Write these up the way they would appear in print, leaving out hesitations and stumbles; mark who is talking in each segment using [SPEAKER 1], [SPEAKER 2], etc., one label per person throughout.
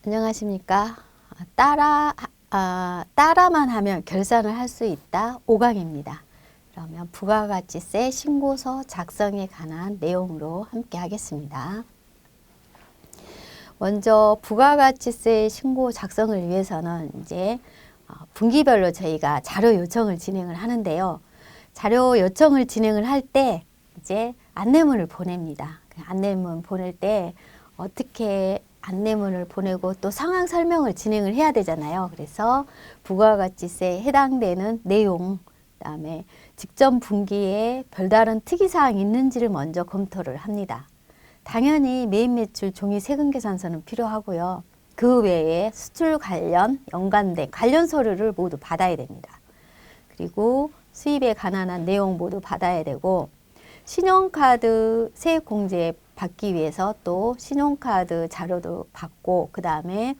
[SPEAKER 1] 안녕하십니까. 따라만 하면 결산을 할 수 있다. 5강입니다. 그러면 부가가치세 신고서 작성에 관한 내용으로 함께 하겠습니다. 먼저 부가가치세 신고 작성을 위해서는 이제 분기별로 저희가 자료 요청을 진행을 하는데요. 자료 요청을 진행을 할 때 이제 안내문을 보냅니다. 안내문 보낼 때 어떻게 안내문을 보내고 또 상황 설명을 진행을 해야 되잖아요. 그래서 부가가치세에 해당되는 내용, 그다음에 직전 분기에 별다른 특이사항이 있는지를 먼저 검토를 합니다. 당연히 매입 매출 종이 세금 계산서는 필요하고요. 그 외에 수출 관련 연관된 관련 서류를 모두 받아야 됩니다. 그리고 수입에 관한 내용 모두 받아야 되고, 신용카드 세액공제 받기 위해서 또 신용카드 자료도 받고, 그 다음에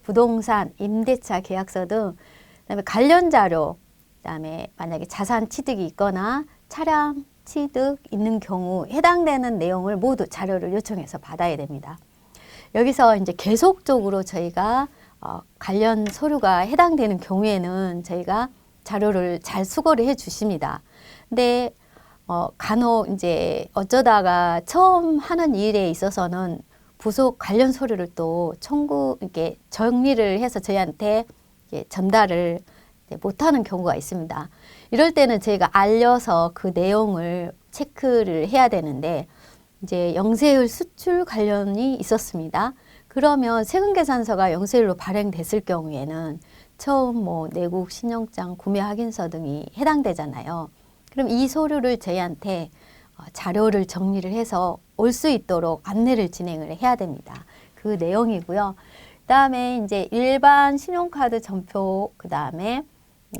[SPEAKER 1] 부동산, 임대차 계약서 등 그다음에 관련 자료, 그다음에 만약에 자산 취득이 있거나 차량 취득 있는 경우 해당되는 내용을 모두 자료를 요청해서 받아야 됩니다. 여기서 이제 계속적으로 저희가 관련 서류가 해당되는 경우에는 저희가 자료를 잘 수거를 해 주십니다. 근데 간혹 이제 어쩌다가 처음 하는 일에 있어서는 부속 관련 서류를 또 이렇게 정리를 해서 저희한테 전달을 못하는 경우가 있습니다. 이럴 때는 저희가 알려서 그 내용을 체크를 해야 되는데, 이제 영세율 수출 관련이 있었습니다. 그러면 세금계산서가 영세율로 발행됐을 경우에는 처음 내국 신용장, 구매 확인서 등이 해당되잖아요. 그럼 이 서류를 저희한테 자료를 정리를 해서 올 수 있도록 안내를 진행을 해야 됩니다. 그 내용이고요. 그다음에 이제 일반 신용카드 전표, 그다음에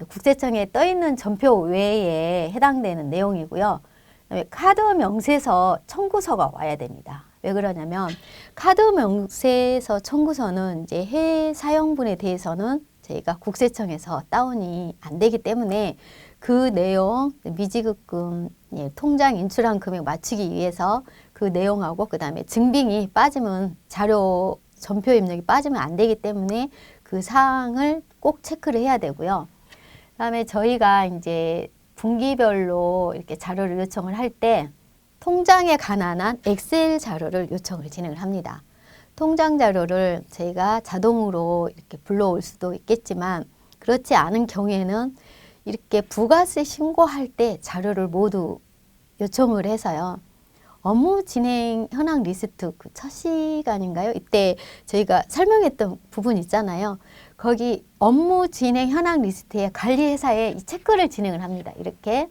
[SPEAKER 1] 국세청에 떠 있는 전표 외에 해당되는 내용이고요. 그다음에 카드 명세서 청구서가 와야 됩니다. 왜 그러냐면 카드 명세서 청구서는 이제 해외 사용분에 대해서는 저희가 국세청에서 다운이 안 되기 때문에 그 내용, 미지급금, 통장 인출한 금액 맞추기 위해서 그 내용하고 그 다음에 증빙이 빠지면 자료 전표 입력이 빠지면 안 되기 때문에 그 사항을 꼭 체크를 해야 되고요. 그다음에 저희가 이제 분기별로 이렇게 자료를 요청을 할 때 통장에 관한 엑셀 자료를 요청을 진행을 합니다. 통장 자료를 저희가 자동으로 이렇게 불러올 수도 있겠지만, 그렇지 않은 경우에는 이렇게 부가세 신고할 때 자료를 모두 요청을 해서요. 업무 진행 현황 리스트 그 첫 시간인가요? 이때 저희가 설명했던 부분 있잖아요. 거기 업무 진행 현황 리스트에 관리 회사에 이 체크를 진행을 합니다. 이렇게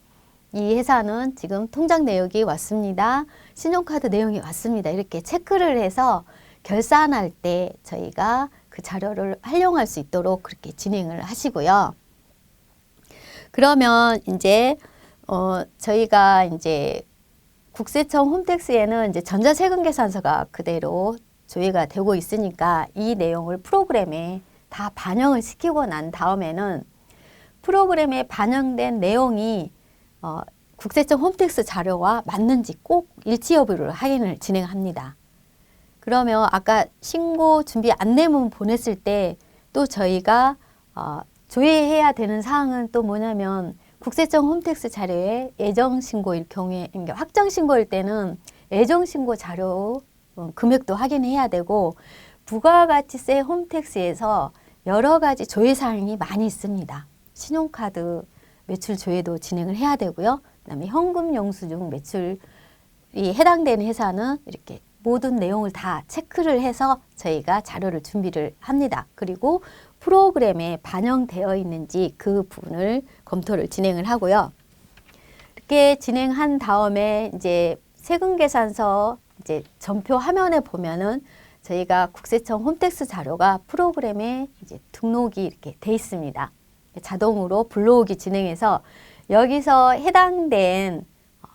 [SPEAKER 1] 이 회사는 지금 통장 내역이 왔습니다. 신용카드 내용이 왔습니다. 이렇게 체크를 해서 결산할 때 저희가 그 자료를 활용할 수 있도록 그렇게 진행을 하시고요. 그러면 이제 저희가 이제 국세청 홈택스에는 이제 전자세금계산서가 그대로 조회가 되고 있으니까 이 내용을 프로그램에 다 반영을 시키고 난 다음에는 프로그램에 반영된 내용이 국세청 홈택스 자료와 맞는지 꼭 일치 여부를 확인을 진행합니다. 그러면 아까 신고 준비 안내문 보냈을 때 또 저희가 조회해야 되는 사항은 또 뭐냐면, 국세청 홈택스 자료에 예정신고일 경우에, 그러니까 확정신고일 때는 예정신고 자료 금액도 확인해야 되고, 부가가치세 홈택스에서 여러 가지 조회 사항이 많이 있습니다. 신용카드 매출 조회도 진행을 해야 되고요. 그다음에 현금 영수증 매출이 해당되는 회사는 이렇게 모든 내용을 다 체크를 해서 저희가 자료를 준비를 합니다. 그리고 프로그램에 반영되어 있는지 그 부분을 검토를 진행을 하고요. 이렇게 진행한 다음에 이제 세금계산서 이제 전표 화면에 보면은 저희가 국세청 홈택스 자료가 프로그램에 이제 등록이 이렇게 돼 있습니다. 자동으로 불러오기 진행해서 여기서 해당된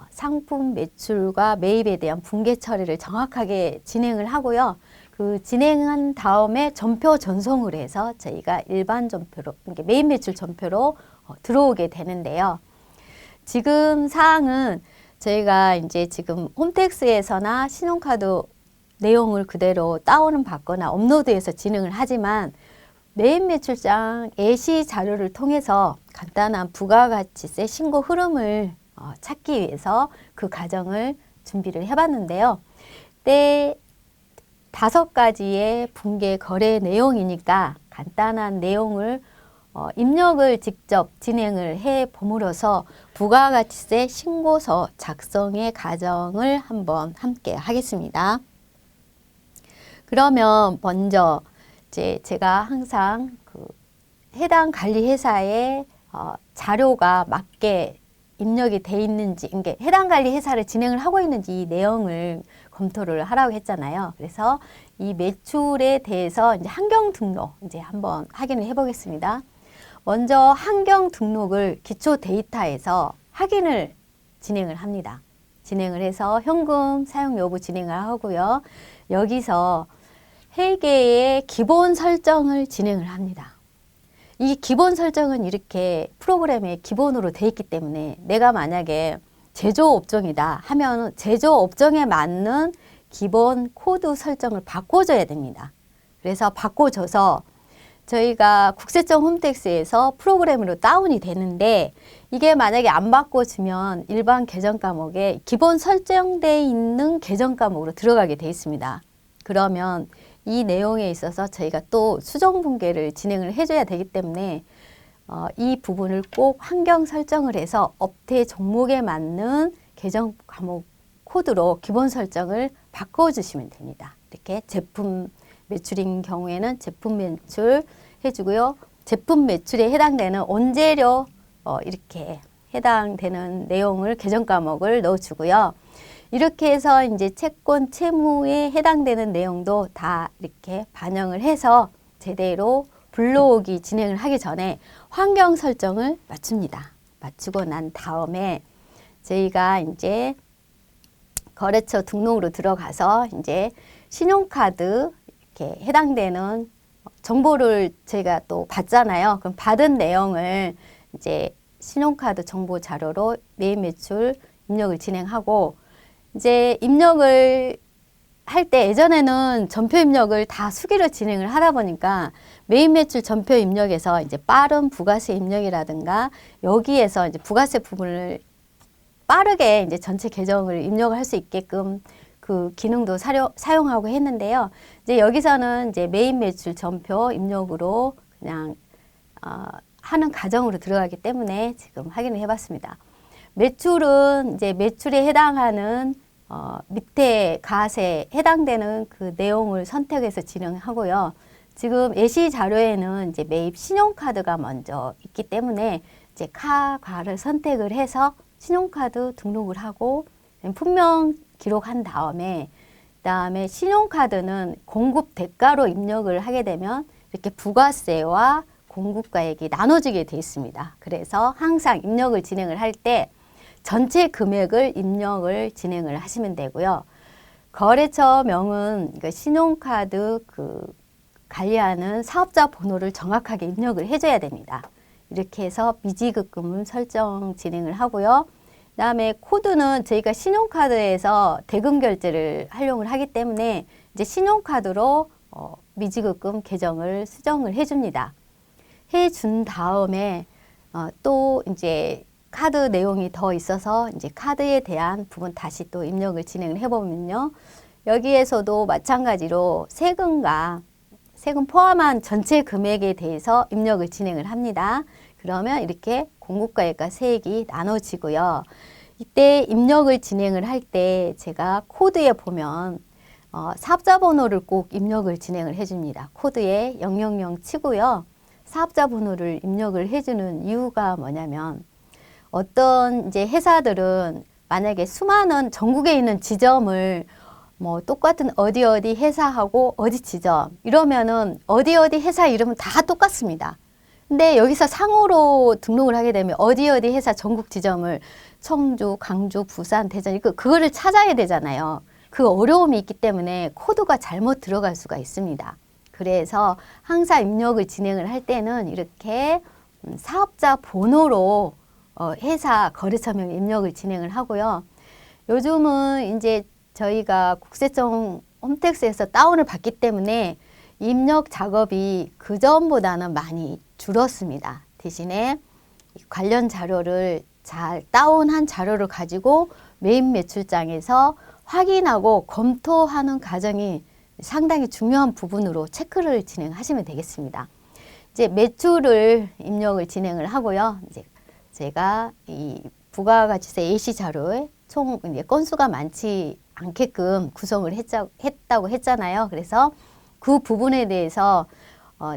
[SPEAKER 1] 상품 매출과 매입에 대한 분계 처리를 정확하게 진행을 하고요. 그 진행한 다음에 전표 전송을 해서 저희가 일반 전표로, 매입 매출 전표로 들어오게 되는데요. 지금 사항은 저희가 이제 지금 홈택스에서나 신용카드 내용을 그대로 다운을 받거나 업로드해서 진행을 하지만 메인 매출장 예시 자료를 통해서 간단한 부가가치세 신고 흐름을 찾기 위해서 그 과정을 준비를 해봤는데요. 5가지의 분계 거래 내용이니까 간단한 내용을 입력을 직접 진행을 해 봄으로써 부가가치세 신고서 작성의 과정을 한번 함께 하겠습니다. 그러면 먼저 제가 항상 그 해당 관리회사의 자료가 맞게 입력이 돼 있는지, 이게 해당 관리회사를 진행을 하고 있는지 이 내용을 검토를 하라고 했잖아요. 그래서 이 매출에 대해서 이제 환경 등록 이제 한번 확인을 해보겠습니다. 먼저 환경 등록을 기초 데이터에서 확인을 진행을 합니다. 진행을 해서 현금 사용 여부 진행을 하고요. 여기서 회계의 기본 설정을 진행을 합니다. 이 기본 설정은 이렇게 프로그램에 기본으로 돼 있기 때문에 내가 만약에 제조업종이다 하면 제조업종에 맞는 기본 코드 설정을 바꿔줘야 됩니다. 그래서 바꿔줘서 저희가 국세청 홈택스에서 프로그램으로 다운이 되는데 이게 만약에 안 바꿔주면 일반 계정 과목에 기본 설정되어 있는 계정 과목으로 들어가게 돼 있습니다. 그러면 이 내용에 있어서 저희가 또 수정 분계를 진행을 해줘야 되기 때문에 이 부분을 꼭 환경 설정을 해서 업태 종목에 맞는 계정 과목 코드로 기본 설정을 바꿔주시면 됩니다. 이렇게 제품 매출인 경우에는 제품 매출 해주고요. 제품 매출에 해당되는 원재료 이렇게 해당되는 내용을 계정 과목을 넣어주고요. 이렇게 해서 이제 채권 채무에 해당되는 내용도 다 이렇게 반영을 해서 제대로 불러오기 진행을 하기 전에 환경 설정을 맞춥니다. 맞추고 난 다음에 저희가 이제 거래처 등록으로 들어가서 이제 신용카드 이렇게 해당되는 정보를 저희가 또 받잖아요. 그럼 받은 내용을 이제 신용카드 정보 자료로 매입 매출 입력을 진행하고 이제 입력을 할 때 예전에는 전표 입력을 다 수기로 진행을 하다 보니까 매입 매출 전표 입력에서 이제 빠른 부가세 입력이라든가 여기에서 이제 부가세 부분을 빠르게 이제 전체 계정을 입력을 할 수 있게끔 그 기능도 사용하고 했는데요. 이제 여기서는 이제 매입 매출 전표 입력으로 그냥 하는 과정으로 들어가기 때문에 지금 확인을 해봤습니다. 매출은 이제 매출에 해당하는 밑에 갓에 해당되는 그 내용을 선택해서 진행하고요. 지금 예시 자료에는 이제 매입 신용카드가 먼저 있기 때문에 이제 카과를 선택을 해서 신용카드 등록을 하고 품명 기록한 다음에 그다음에 신용카드는 공급 대가로 입력을 하게 되면 이렇게 부가세와 공급가액이 나눠지게 되어 있습니다. 그래서 항상 입력을 진행을 할 때 전체 금액을 입력을 진행을 하시면 되고요. 거래처명은 신용카드 관리하는 사업자 번호를 정확하게 입력을 해줘야 됩니다. 이렇게 해서 미지급금은 설정 진행을 하고요. 그다음에 코드는 저희가 신용카드에서 대금 결제를 활용을 하기 때문에 이제 신용카드로 미지급금 계정을 수정을 해줍니다. 해준 다음에 또 이제 카드 내용이 더 있어서 이제 카드에 대한 부분 다시 또 입력을 진행을 해보면요. 여기에서도 마찬가지로 세금 포함한 전체 금액에 대해서 입력을 진행을 합니다. 그러면 이렇게 공급가액과 세액이 나눠지고요. 이때 입력을 진행을 할 때 제가 코드에 보면 사업자 번호를 꼭 입력을 진행을 해줍니다. 코드에 000 치고요. 사업자 번호를 입력을 해주는 이유가 뭐냐면 어떤 이제 회사들은 만약에 수많은 전국에 있는 지점을 뭐 똑같은 어디 회사하고 어디 지점 이러면은 어디 회사 이름은 다 똑같습니다. 근데 여기서 상호로 등록을 하게 되면 어디 회사 전국 지점을 청주, 광주, 부산, 대전 그거를 찾아야 되잖아요. 그 어려움이 있기 때문에 코드가 잘못 들어갈 수가 있습니다. 그래서 항상 입력을 진행을 할 때는 이렇게 사업자 번호로 회사 거래처명 입력을 진행을 하고요. 요즘은 이제 저희가 국세청 홈택스에서 다운을 받기 때문에 입력 작업이 그전보다는 많이 줄었습니다. 대신에 관련 자료를 잘 다운한 자료를 가지고 메인 매출장에서 확인하고 검토하는 과정이 상당히 중요한 부분으로 체크를 진행하시면 되겠습니다. 이제 매출을 입력을 진행을 하고요. 이제 제가 이 부가가치세 예시 자료에 총 이제 건수가 많지 않게끔 구성을 했다고 했잖아요. 그래서 그 부분에 대해서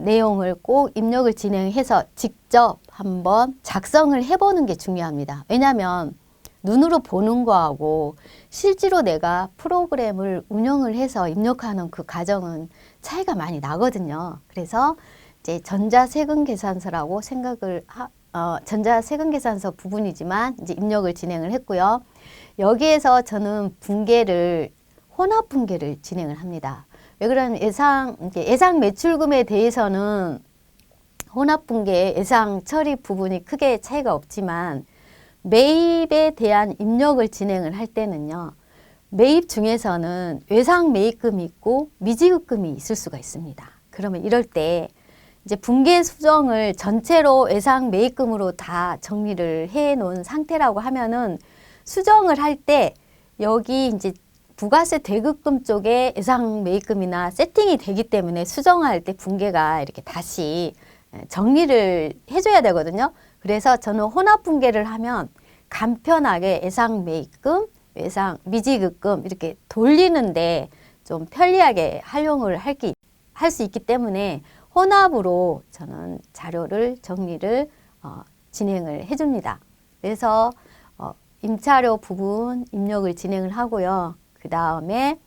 [SPEAKER 1] 내용을 꼭 입력을 진행해서 직접 한번 작성을 해보는 게 중요합니다. 왜냐하면 눈으로 보는 거하고 실제로 내가 프로그램을 운영을 해서 입력하는 그 과정은 차이가 많이 나거든요. 그래서 이제 전자세금계산서라고 전자세금계산서 부분이지만 이제 입력을 진행을 했고요. 여기에서 저는 혼합 분계를 진행을 합니다. 왜 그러냐면 예상 매출금에 대해서는 혼합 분계 예상 처리 부분이 크게 차이가 없지만 매입에 대한 입력을 진행을 할 때는요. 매입 중에서는 외상 매입금이 있고 미지급금이 있을 수가 있습니다. 그러면 이럴 때 이제 분계 수정을 전체로 외상 매입금으로 다 정리를 해 놓은 상태라고 하면은 수정을 할 때 여기 이제 부가세 대급금 쪽에 예상 매입금이나 세팅이 되기 때문에 수정할 때 분계가 이렇게 다시 정리를 해줘야 되거든요. 그래서 저는 혼합 분계를 하면 간편하게 예상 매입금, 예상 미지급금 이렇게 돌리는데 좀 편리하게 활용을 할 수 있기 때문에 혼합으로 저는 자료를 정리를 진행을 해줍니다. 그래서 임차료 부분 입력을 진행을 하고요. 그 다음에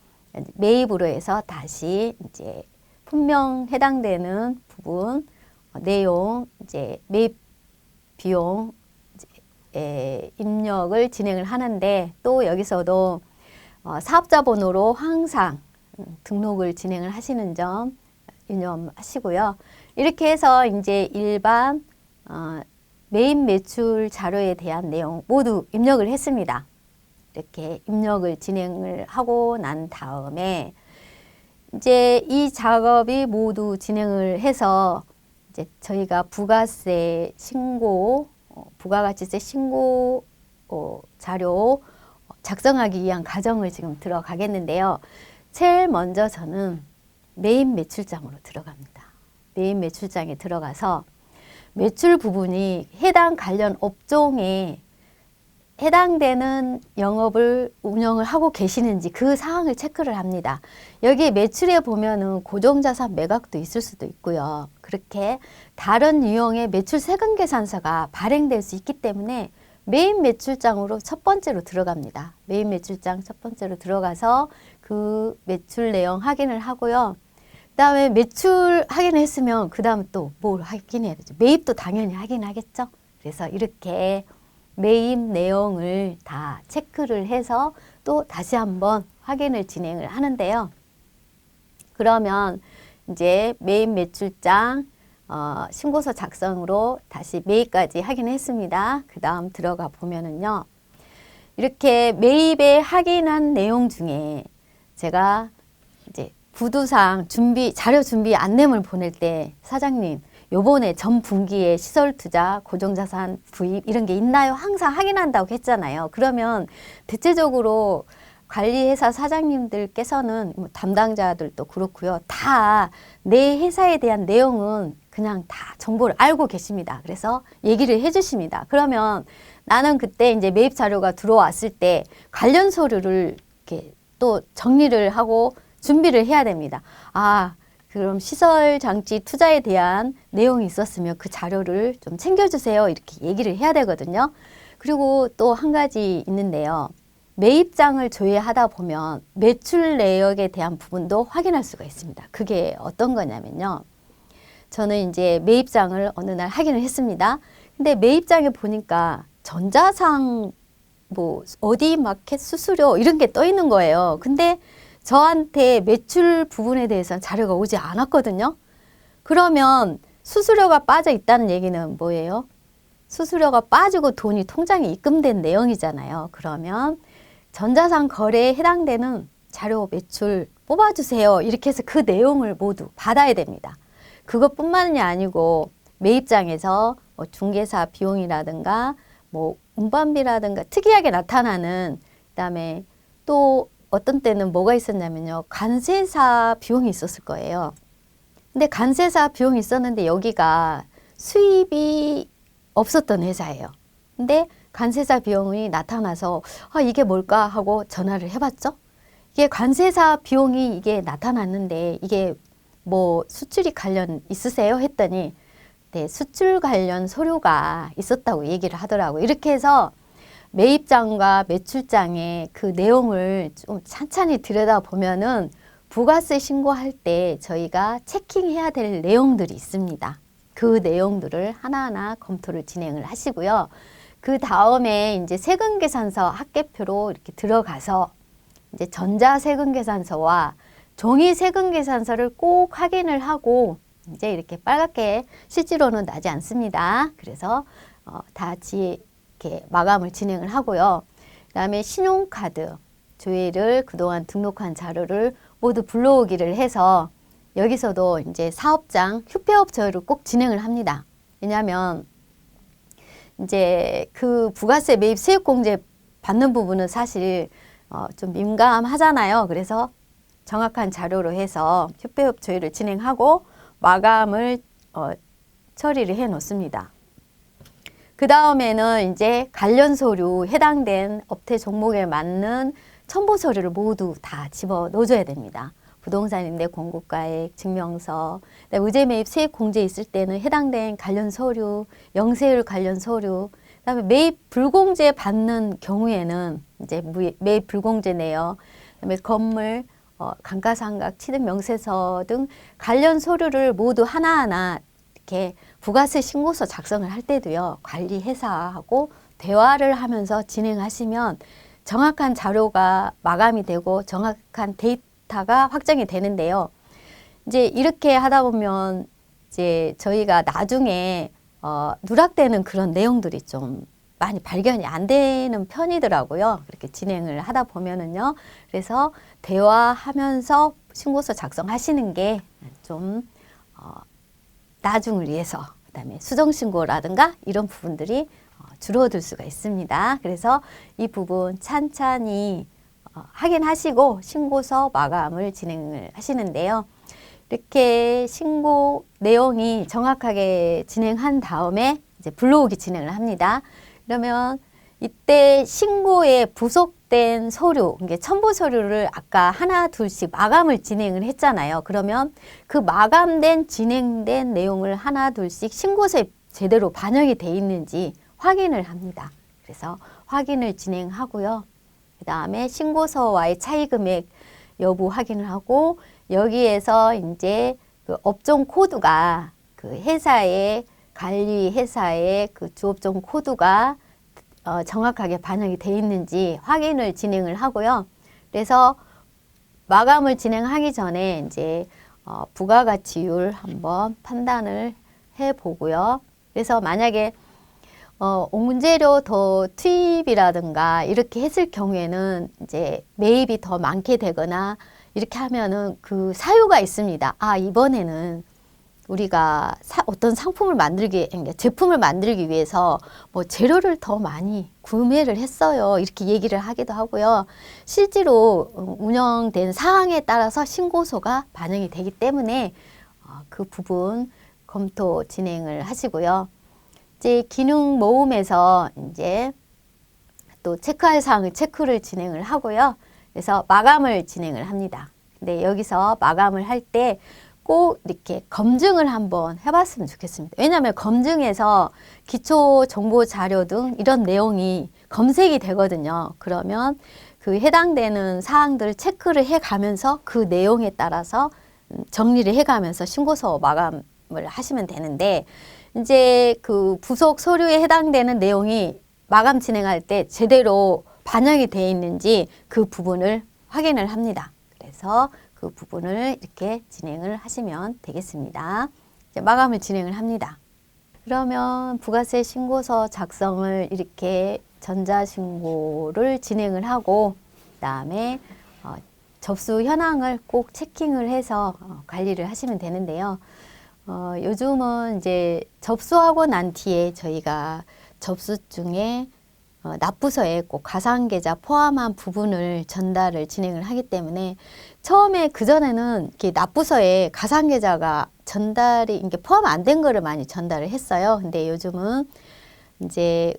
[SPEAKER 1] 매입으로 해서 다시 이제 분명 해당되는 부분 내용 이제 매입 비용 입력을 진행을 하는데 또 여기서도 사업자 번호로 항상 등록을 진행을 하시는 점 유념하시고요. 이렇게 해서 이제 일반 메인 매출 자료에 대한 내용 모두 입력을 했습니다. 이렇게 입력을 진행을 하고 난 다음에 이제 이 작업이 모두 진행을 해서 이제 저희가 부가세 신고, 부가가치세 신고 자료 작성하기 위한 과정을 지금 들어가겠는데요. 제일 먼저 저는 메인 매출장으로 들어갑니다. 메인 매출장에 들어가서 매출 부분이 해당 관련 업종에 해당되는 영업을 운영을 하고 계시는지 그 사항을 체크를 합니다. 여기 매출에 보면은 고정자산 매각도 있을 수도 있고요. 그렇게 다른 유형의 매출 세금 계산서가 발행될 수 있기 때문에 메인 매출장으로 첫 번째로 들어갑니다. 메인 매출장 첫 번째로 들어가서 그 매출 내용 확인을 하고요. 그 다음에 매출 확인했으면 그 다음에 또 뭘 확인해야 되죠? 매입도 당연히 확인하겠죠? 그래서 이렇게 매입 내용을 다 체크를 해서 또 다시 한번 확인을 진행을 하는데요. 그러면 이제 매입 매출장 신고서 작성으로 다시 매입까지 확인했습니다. 그 다음 들어가 보면은요. 이렇게 매입에 확인한 내용 중에 제가 이제 부두상 자료 준비 안내물 보낼 때 사장님 요번에 전 분기에 시설 투자, 고정자산 구입 이런 게 있나요? 항상 확인한다고 했잖아요. 그러면 대체적으로 관리회사 사장님들께서는 담당자들도 그렇고요. 다 내 회사에 대한 내용은 그냥 다 정보를 알고 계십니다. 그래서 얘기를 해주십니다. 그러면 나는 그때 이제 매입 자료가 들어왔을 때 관련 서류를 이렇게 또 정리를 하고 준비를 해야 됩니다. 그럼 시설 장치 투자에 대한 내용이 있었으면 그 자료를 좀 챙겨주세요. 이렇게 얘기를 해야 되거든요. 그리고 또 한 가지 있는데요. 매입장을 조회하다 보면 매출 내역에 대한 부분도 확인할 수가 있습니다. 그게 어떤 거냐면요. 저는 이제 매입장을 어느 날 확인을 했습니다. 근데 매입장에 보니까 전자상 어디 마켓 수수료 이런 게 떠 있는 거예요. 근데 저한테 매출 부분에 대해서는 자료가 오지 않았거든요. 그러면 수수료가 빠져 있다는 얘기는 뭐예요? 수수료가 빠지고 돈이 통장에 입금된 내용이잖아요. 그러면 전자상 거래에 해당되는 자료 매출 뽑아주세요. 이렇게 해서 그 내용을 모두 받아야 됩니다. 그것뿐만이 아니고 매입장에서 뭐 중개사 비용이라든가 뭐 운반비라든가 특이하게 나타나는, 그다음에 또 어떤 때는 뭐가 있었냐면요. 관세사 비용이 있었을 거예요. 근데 관세사 비용이 있었는데 여기가 수입이 없었던 회사예요. 근데 관세사 비용이 나타나서 아, 이게 뭘까 하고 전화를 해봤죠. 이게 관세사 비용이 이게 나타났는데 이게 뭐 수출이 관련 있으세요? 했더니 네, 수출 관련 서류가 있었다고 얘기를 하더라고요. 이렇게 해서 매입장과 매출장의 그 내용을 좀 찬찬히 들여다보면은 부가세 신고할 때 저희가 체킹해야 될 내용들이 있습니다. 그 내용들을 하나하나 검토를 진행을 하시고요. 그 다음에 이제 세금계산서 합계표로 이렇게 들어가서 이제 전자세금계산서와 종이 세금계산서를 꼭 확인을 하고 이제 이렇게 빨갛게 실제로는 나지 않습니다. 그래서 다 같이 이렇게 마감을 진행을 하고요. 그다음에 신용카드 조회를 그동안 등록한 자료를 모두 불러오기를 해서 여기서도 이제 사업장 휴폐업 조회를 꼭 진행을 합니다. 왜냐하면 이제 그 부가세 매입 세액공제 받는 부분은 사실 좀 민감하잖아요. 그래서 정확한 자료로 해서 휴폐업 조회를 진행하고 마감을 처리를 해 놓습니다. 그 다음에는 이제 관련 서류, 해당된 업태 종목에 맞는 첨부 서류를 모두 다 집어 넣어줘야 됩니다. 부동산 임대 공고가액, 증명서, 의제 매입 세액 공제 있을 때는 해당된 관련 서류, 영세율 관련 서류, 그다음에 매입 불공제 받는 경우에는 이제 매입 불공제 내역, 그다음에 건물, 감가상각, 취득 명세서 등 관련 서류를 모두 하나하나 이렇게 부가세 신고서 작성을 할 때도요, 관리회사하고 대화를 하면서 진행하시면 정확한 자료가 마감이 되고 정확한 데이터가 확정이 되는데요. 이제 이렇게 하다 보면 이제 저희가 나중에 누락되는 그런 내용들이 좀 많이 발견이 안 되는 편이더라고요. 그렇게 진행을 하다 보면은요. 그래서 대화하면서 신고서 작성하시는 게 좀 나중을 위해서, 그다음에 수정신고라든가 이런 부분들이 줄어들 수가 있습니다. 그래서 이 부분 찬찬히 확인하시고 신고서 마감을 진행을 하시는데요. 이렇게 신고 내용이 정확하게 진행한 다음에 이제 불러오기 진행을 합니다. 그러면 이때 신고에 부속된 서류, 이게 첨부 서류를 아까 하나 둘씩 마감을 진행을 했잖아요. 그러면 그 마감된 진행된 내용을 하나 둘씩 신고서에 제대로 반영이 돼 있는지 확인을 합니다. 그래서 확인을 진행하고요. 그 다음에 신고서와의 차이 금액 여부 확인을 하고 여기에서 이제 그 업종 코드가 그 회사의 관리 회사의 그 주업종 코드가 정확하게 반영이 돼 있는지 확인을 진행을 하고요. 그래서 마감을 진행하기 전에 이제 부가가치율 한번 판단을 해 보고요. 그래서 만약에 원재료 더 투입이라든가 이렇게 했을 경우에는 이제 매입이 더 많게 되거나 이렇게 하면은 그 사유가 있습니다. 아, 이번에는 우리가 어떤 상품을 만들기, 제품을 만들기 위해서 뭐 재료를 더 많이 구매를 했어요. 이렇게 얘기를 하기도 하고요. 실제로 운영된 사항에 따라서 신고서가 반영이 되기 때문에 그 부분 검토 진행을 하시고요. 이제 기능 모음에서 이제 또 체크할 사항을 체크를 진행을 하고요. 그래서 마감을 진행을 합니다. 근데 여기서 마감을 할 때 꼭 이렇게 검증을 한번 해봤으면 좋겠습니다. 왜냐하면 검증에서 기초 정보 자료 등 이런 내용이 검색이 되거든요. 그러면 그 해당되는 사항들을 체크를 해가면서 그 내용에 따라서 정리를 해가면서 신고서 마감을 하시면 되는데, 이제 그 부속 서류에 해당되는 내용이 마감 진행할 때 제대로 반영이 되어 있는지 그 부분을 확인을 합니다. 그래서 그 부분을 이렇게 진행을 하시면 되겠습니다. 이제 마감을 진행을 합니다. 그러면 부가세 신고서 작성을 이렇게 전자신고를 진행을 하고, 그 다음에 접수 현황을 꼭 체킹을 해서 관리를 하시면 되는데요. 요즘은 이제 접수하고 난 뒤에 저희가 접수증에 납부서에 꼭 가상계좌 포함한 부분을 전달을 진행을 하기 때문에 처음에 그전에는 이렇게 납부서에 가상계좌가 전달이 이게 포함 안 된 거를 많이 전달을 했어요. 근데 요즘은 이제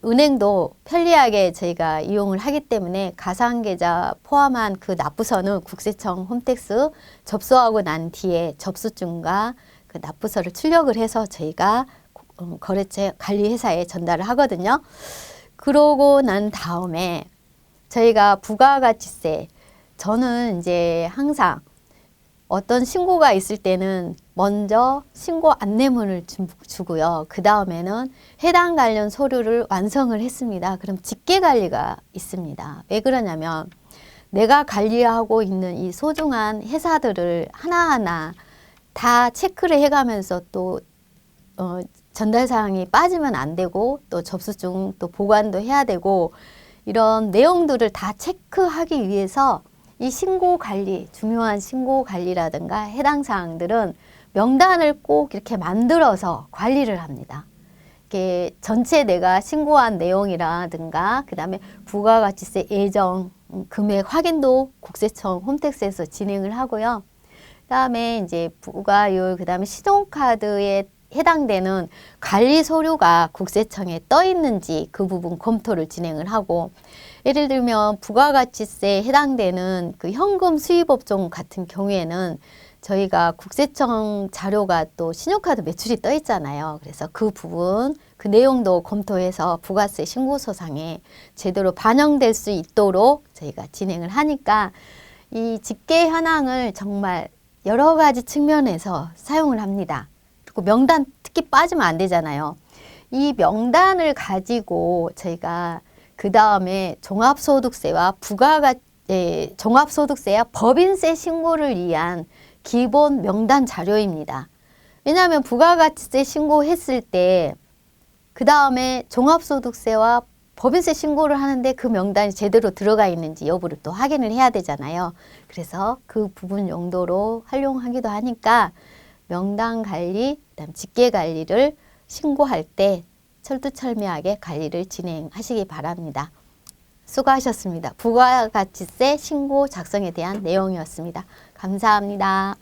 [SPEAKER 1] 은행도 편리하게 저희가 이용을 하기 때문에 가상계좌 포함한 그 납부서는 국세청 홈택스 접수하고 난 뒤에 접수증과 그 납부서를 출력을 해서 저희가 거래처 관리회사에 전달을 하거든요. 그러고 난 다음에 저희가 부가가치세, 저는 이제 항상 어떤 신고가 있을 때는 먼저 신고 안내문을 주고요. 그 다음에는 해당 관련 서류를 완성을 했습니다. 그럼 직계관리가 있습니다. 왜 그러냐면 내가 관리하고 있는 이 소중한 회사들을 하나하나 다 체크를 해가면서 또 전달 사항이 빠지면 안 되고 또 접수증 또 보관도 해야 되고 이런 내용들을 다 체크하기 위해서 이 신고 관리, 중요한 신고 관리라든가 해당 사항들은 명단을 꼭 이렇게 만들어서 관리를 합니다. 이게 전체 내가 신고한 내용이라든가 그 다음에 부가가치세 예정 금액 확인도 국세청 홈택스에서 진행을 하고요. 그 다음에 이제 부가율, 그 다음에 신용카드에 해당되는 관리 서류가 국세청에 떠 있는지 그 부분 검토를 진행을 하고, 예를 들면 부가가치세에 해당되는 그 현금 수입업종 같은 경우에는 저희가 국세청 자료가 또 신용카드 매출이 떠 있잖아요. 그래서 그 부분, 그 내용도 검토해서 부가세 신고서상에 제대로 반영될 수 있도록 저희가 진행을 하니까 이 직계 현황을 정말 여러 가지 측면에서 사용을 합니다. 그리고 명단 특히 빠지면 안 되잖아요. 이 명단을 가지고 저희가 그 다음에 종합소득세와 종합소득세와 법인세 신고를 위한 기본 명단 자료입니다. 왜냐하면 부가가치세 신고했을 때 그 다음에 종합소득세와 법인세 신고를 하는데 그 명단이 제대로 들어가 있는지 여부를 또 확인을 해야 되잖아요. 그래서 그 부분 용도로 활용하기도 하니까 명단 관리, 그다음 직계 관리를 신고할 때 철두철미하게 관리를 진행하시기 바랍니다. 수고하셨습니다. 부가가치세 신고 작성에 대한 내용이었습니다. 감사합니다.